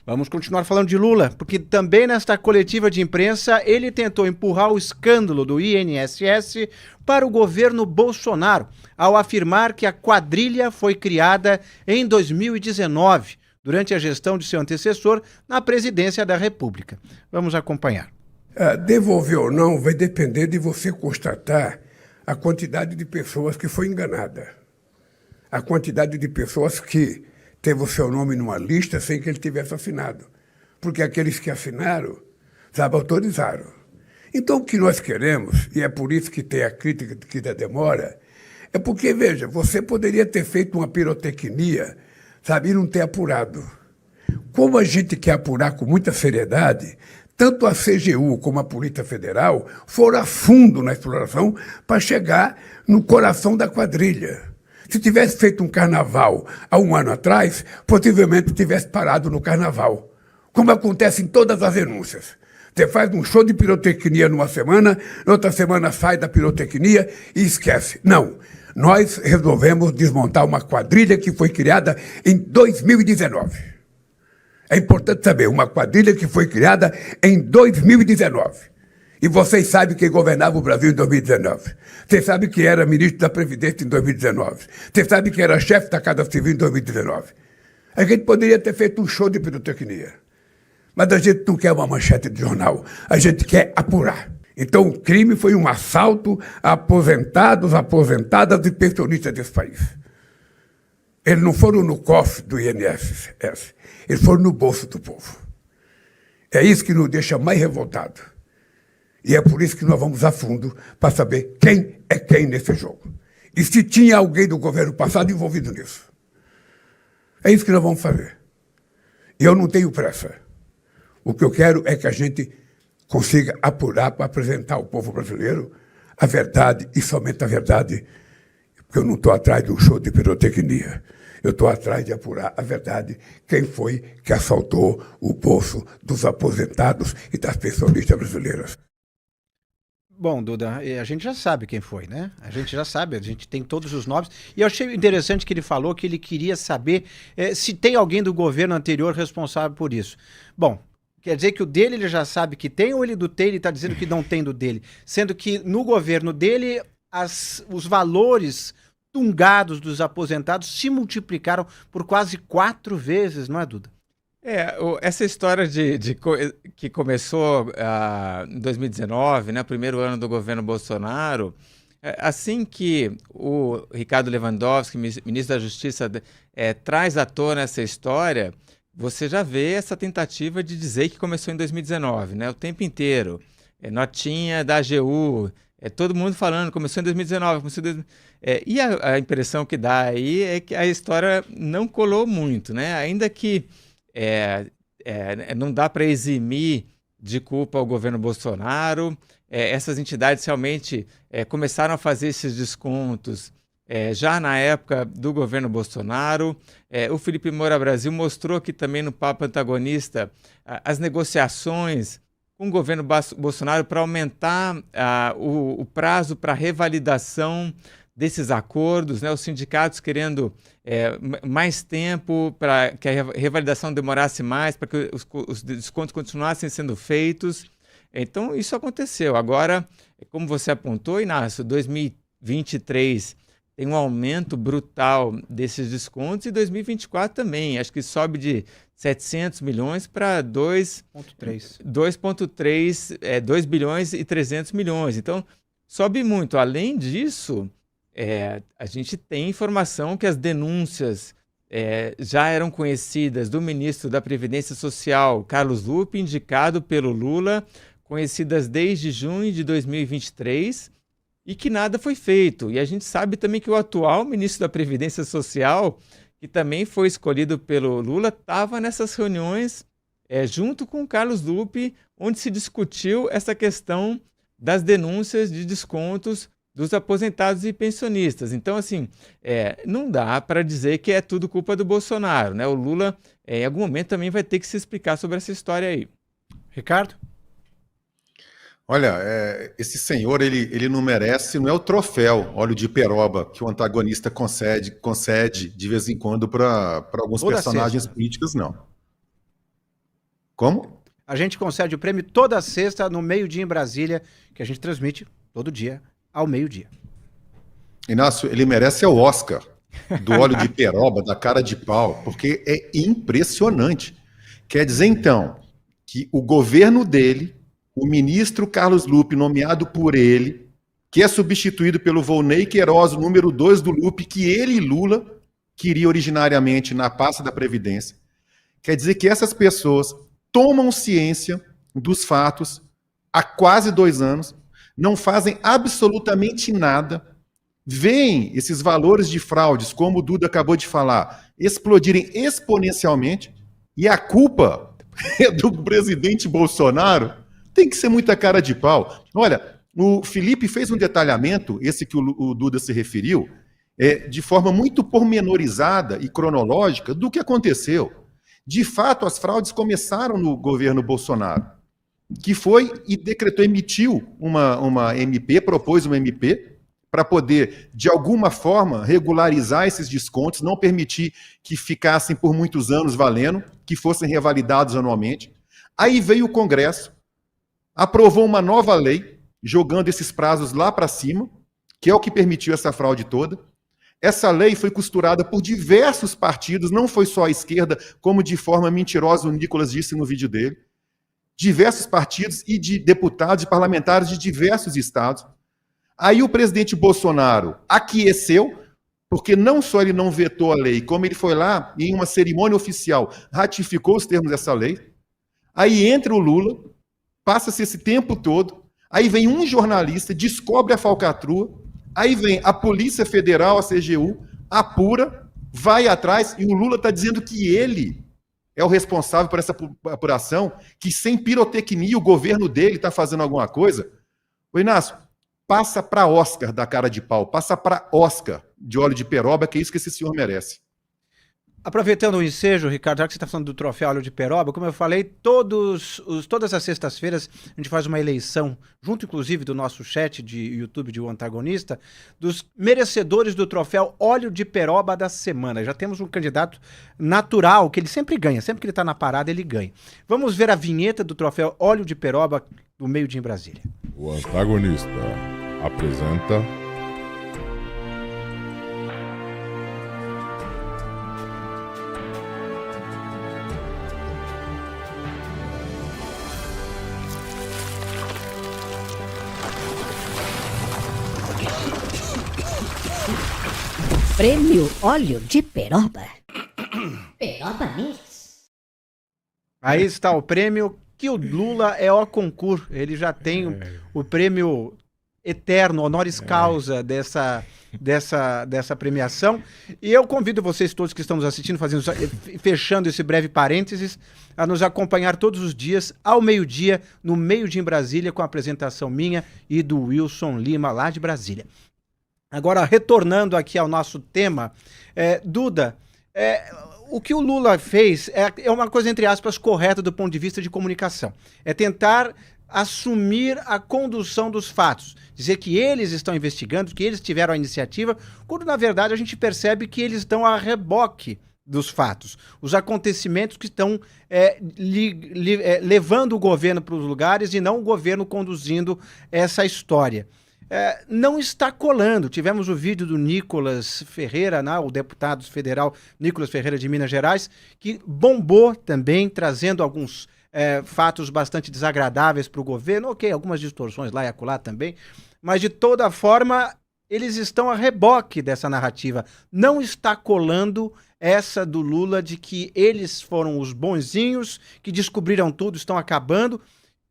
Vamos continuar falando de Lula, porque também nesta coletiva de imprensa ele tentou empurrar o escândalo do INSS para o governo Bolsonaro, ao afirmar que a quadrilha foi criada em 2019, durante a gestão de seu antecessor na presidência da República. Vamos acompanhar. Devolver ou não vai depender de você constatar a quantidade de pessoas que foi enganada, a quantidade de pessoas que teve o seu nome numa lista sem que ele tivesse assinado. Porque aqueles que assinaram, sabe, autorizaram. Então, o que nós queremos, e é por isso que tem a crítica que da demora, é porque, veja, você poderia ter feito uma pirotecnia, sabe, e não ter apurado. Como a gente quer apurar com muita seriedade, tanto a CGU como a Polícia Federal foram a fundo na exploração para chegar no coração da quadrilha. Se tivesse feito um carnaval há um ano atrás, possivelmente tivesse parado no carnaval, como acontece em todas as denúncias. Você faz um show de pirotecnia numa semana, na outra semana sai da pirotecnia e esquece. Não, nós resolvemos desmontar uma quadrilha que foi criada em 2019. É importante saber, uma quadrilha que foi criada em 2019. E vocês sabem quem governava o Brasil em 2019. Vocês sabem que era ministro da Previdência em 2019. Vocês sabem que era chefe da Casa Civil em 2019. A gente poderia ter feito um show de pirotecnia. Mas a gente não quer uma manchete de jornal. A gente quer apurar. Então o crime foi um assalto a aposentados, aposentadas e pensionistas desse país. Eles não foram no cofre do INSS. Eles foram no bolso do povo. É isso que nos deixa mais revoltados. E é por isso que nós vamos a fundo para saber quem é quem nesse jogo. E se tinha alguém do governo passado envolvido nisso. É isso que nós vamos fazer. E eu não tenho pressa. O que eu quero é que a gente consiga apurar para apresentar ao povo brasileiro a verdade e somente a verdade. Porque eu não estou atrás de um show de pirotecnia. Eu estou atrás de apurar a verdade. Quem foi que assaltou o bolso dos aposentados e das pensionistas brasileiras? Bom, Duda, a gente já sabe quem foi, né? A gente já sabe, a gente tem todos os nomes. E eu achei interessante que ele falou que ele queria saber se tem alguém do governo anterior responsável por isso. Bom, quer dizer que o dele ele já sabe que tem, ou ele do dele está dizendo que não tem do dele? Sendo que no governo dele os valores tungados dos aposentados se multiplicaram por quase 4 vezes, não é, Duda? Essa história que começou em 2019, né, primeiro ano do governo Bolsonaro, assim que o Ricardo Lewandowski, ministro da Justiça, traz à tona essa história, você já vê essa tentativa de dizer que começou em 2019, né, o tempo inteiro. Notinha da AGU, todo mundo falando, começou em 2019, e a impressão que dá aí é que a história não colou muito, né, ainda que não dá para eximir de culpa o governo Bolsonaro. Essas entidades realmente começaram a fazer esses descontos já na época do governo Bolsonaro. O Felipe Moura Brasil mostrou aqui também no Papo Antagonista as negociações com o governo Bolsonaro para aumentar o prazo para revalidação desses acordos, né? Os sindicatos querendo mais tempo para que a revalidação demorasse mais, para que os descontos continuassem sendo feitos. Então, isso aconteceu. Agora, como você apontou, Inácio, 2023 tem um aumento brutal desses descontos e 2024 também. Acho que sobe de 700 milhões para 2 bilhões e 300 milhões. Então, sobe muito. Além disso, a gente tem informação que as denúncias já eram conhecidas do ministro da Previdência Social, Carlos Lupe, indicado pelo Lula, conhecidas desde junho de 2023, e que nada foi feito. E a gente sabe também que o atual ministro da Previdência Social, que também foi escolhido pelo Lula, estava nessas reuniões junto com o Carlos Lupe, onde se discutiu essa questão das denúncias de descontos dos aposentados e pensionistas. Então, assim, não dá para dizer que é tudo culpa do Bolsonaro, né? O Lula, em algum momento, também vai ter que se explicar sobre essa história aí. Ricardo? Olha, esse senhor, ele não merece, não é o troféu óleo de peroba que o antagonista concede de vez em quando para alguns personagens políticos, não. Como? A gente concede o prêmio toda sexta, no meio-dia em Brasília, que a gente transmite todo dia, ao meio-dia. Inácio, ele merece o Oscar do óleo de peroba, da cara de pau, porque é impressionante. Quer dizer, então, que o governo dele, o ministro Carlos Lupe, nomeado por ele, que é substituído pelo Volney Queiroz, o número 2 do Lupe, que ele e Lula queriam originariamente na pasta da Previdência. Quer dizer que essas pessoas tomam ciência dos fatos há quase 2 anos, não fazem absolutamente nada, veem esses valores de fraudes, como o Duda acabou de falar, explodirem exponencialmente, e a culpa é do presidente Bolsonaro. Tem que ser muita cara de pau. Olha, o Felipe fez um detalhamento, esse que o Duda se referiu, de forma muito pormenorizada e cronológica do que aconteceu. De fato, as fraudes começaram no governo Bolsonaro, que foi e decretou, emitiu uma MP, propôs uma MP, para poder, de alguma forma, regularizar esses descontos, não permitir que ficassem por muitos anos valendo, que fossem revalidados anualmente. Aí veio o Congresso, aprovou uma nova lei, jogando esses prazos lá para cima, que é o que permitiu essa fraude toda. Essa lei foi costurada por diversos partidos, não foi só a esquerda, como de forma mentirosa o Nicolas disse no vídeo dele. Diversos partidos e de deputados e parlamentares de diversos estados. Aí o presidente Bolsonaro aqueceu, porque não só ele não vetou a lei, como ele foi lá e em uma cerimônia oficial ratificou os termos dessa lei. Aí entra o Lula, passa-se esse tempo todo, aí vem um jornalista, descobre a falcatrua, aí vem a Polícia Federal, a CGU, apura, vai atrás, e o Lula está dizendo que ele é o responsável por essa apuração, que sem pirotecnia o governo dele está fazendo alguma coisa. Ô Inácio, passa para Oscar da cara de pau, passa para Oscar de óleo de peroba, que é isso que esse senhor merece. Aproveitando o ensejo, Ricardo, já que você está falando do troféu óleo de peroba, como eu falei, todas as sextas-feiras a gente faz uma eleição, junto inclusive do nosso chat de YouTube de O Antagonista, dos merecedores do troféu óleo de peroba da semana. Já temos um candidato natural, que ele sempre ganha, sempre que ele está na parada ele ganha. Vamos ver a vinheta do troféu óleo de peroba do meio-dia em Brasília. O Antagonista apresenta... Prêmio Óleo de Peroba. Peroba Mix. Aí está o prêmio que o Lula é o concurso. Ele já tem o prêmio eterno, honoris causa dessa premiação. E eu convido vocês todos que estão nos assistindo, fechando esse breve parênteses, a nos acompanhar todos os dias, ao meio-dia, no Meio-Dia em Brasília, com a apresentação minha e do Wilson Lima, lá de Brasília. Agora, retornando aqui ao nosso tema, Duda, o que o Lula fez é uma coisa, entre aspas, correta do ponto de vista de comunicação. É tentar assumir a condução dos fatos, dizer que eles estão investigando, que eles tiveram a iniciativa, quando na verdade a gente percebe que eles estão a reboque dos fatos, os acontecimentos que estão levando o governo para os lugares e não o governo conduzindo essa história. Não está colando. Tivemos o vídeo do Nicolas Ferreira, né, o deputado federal Nicolas Ferreira de Minas Gerais, que bombou também, trazendo alguns fatos bastante desagradáveis para o governo. Ok, algumas distorções lá e acolá também, mas de toda forma eles estão a reboque dessa narrativa. Não está colando essa do Lula de que eles foram os bonzinhos, que descobriram tudo, estão acabando,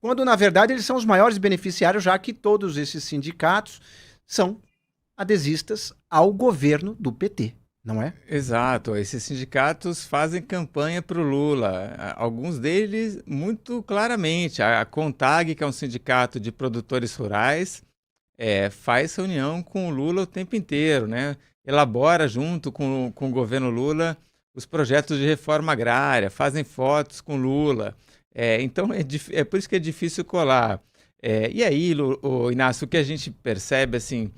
quando na verdade eles são os maiores beneficiários, já que todos esses sindicatos são adesistas ao governo do PT, não é? Exato, esses sindicatos fazem campanha para o Lula, alguns deles muito claramente. A CONTAG, que é um sindicato de produtores rurais, faz reunião com o Lula o tempo inteiro, né? Elabora junto com o governo Lula os projetos de reforma agrária, fazem fotos com Lula. Então é por isso que é difícil colar. E aí, Inácio, o que a gente percebe, assim,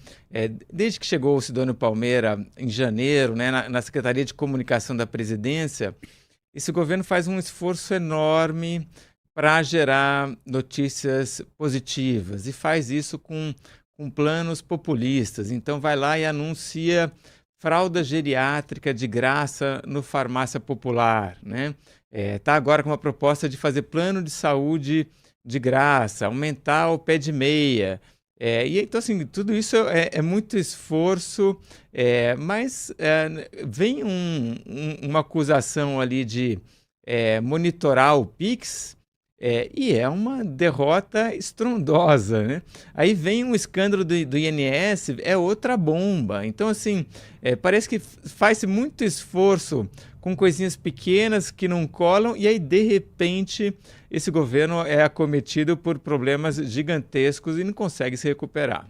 desde que chegou o Sidônio Palmeira em janeiro, né, na Secretaria de Comunicação da Presidência, esse governo faz um esforço enorme para gerar notícias positivas e faz isso com planos populistas. Então vai lá e anuncia fralda geriátrica de graça no farmácia popular, né? Tá agora com uma proposta de fazer plano de saúde de graça, aumentar o pé de meia. E então, assim, tudo isso é muito esforço, mas vem uma acusação ali de monitorar o Pix, e é uma derrota estrondosa, né? Aí vem um escândalo do INS, é outra bomba. Então, assim, parece que faz muito esforço com coisinhas pequenas que não colam, e aí, de repente, esse governo é acometido por problemas gigantescos e não consegue se recuperar.